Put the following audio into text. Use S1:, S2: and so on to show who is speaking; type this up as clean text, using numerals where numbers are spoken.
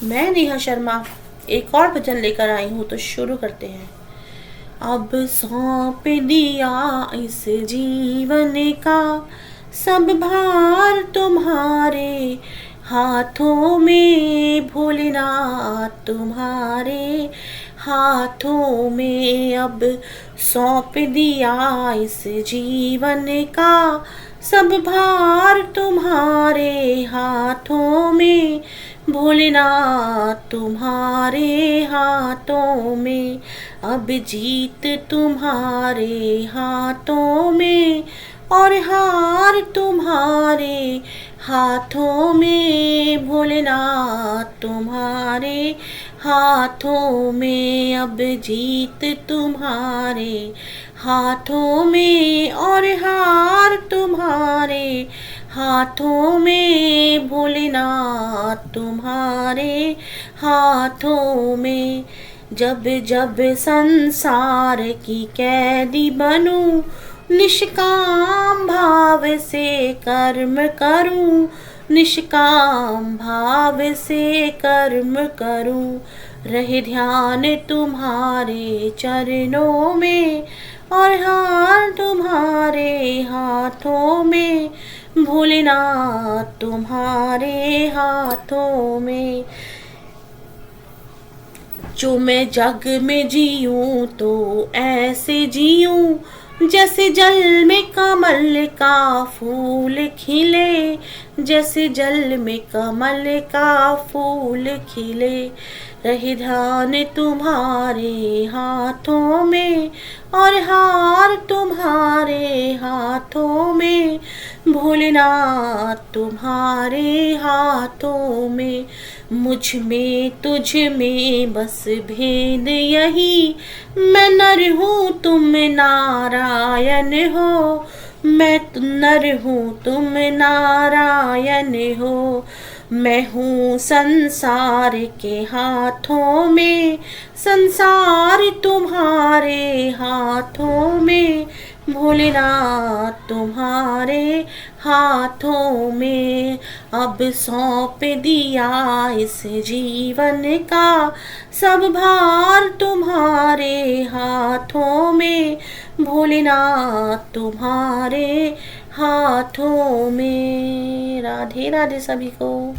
S1: मैं नेहा शर्मा एक और भजन लेकर आई हूँ, तो शुरू करते हैं। अब सौंप दिया इस जीवन का सब भार तुम्हारे हाथों में, भोलेनाथ तुम्हारे हाथों में। अब सौंप दिया इस जीवन का सब भार तुम्हारे हाथों में, भोलेनाथ तुम्हारे हाथों में। अब जीत तुम्हारे हाथों में और हार तुम्हारे हाथों में, भोलेनाथ तुम्हारे हाथों में। अब जीत तुम्हारे हाथों में और हार तुम्हारे हाथों में, भोलेनाथ तुम्हारे हाथों में। जब जब संसार की कैदी बनूं, निष्काम भाव से कर्म करूं, निष्काम भाव से कर्म करूं। रहे ध्यान तुम्हारे चरणों में और हार तुम्हारे हाथों में, भोलेनाथ तुम्हारे हाथों में। जो मैं जग में जीऊं तो ऐसे जीऊं जैसे जल में कमल का फूल खिले, जैसे जल में कमल का फूल खिले। रहे ध्यान तुम्हारे हाथों में और हार तुम्हारे हाथों में, भोलेनाथ तुम्हारे हाथों में। मुझ में तुझ में बस भेद यही, मैं नर हूँ तुम नारायण हो, मैं नर हूँ तुम नारायण हो। मैं हूँ संसार के हाथों में, संसार तुम्हारे हाथों में, भोलेनाथ तुम्हारे हाथों में। अब सौंप दिया इस जीवन का सब भार तुम्हारे हाथों में, भोलेनाथ तुम्हारे हाथों में। राधे राधे सभी को।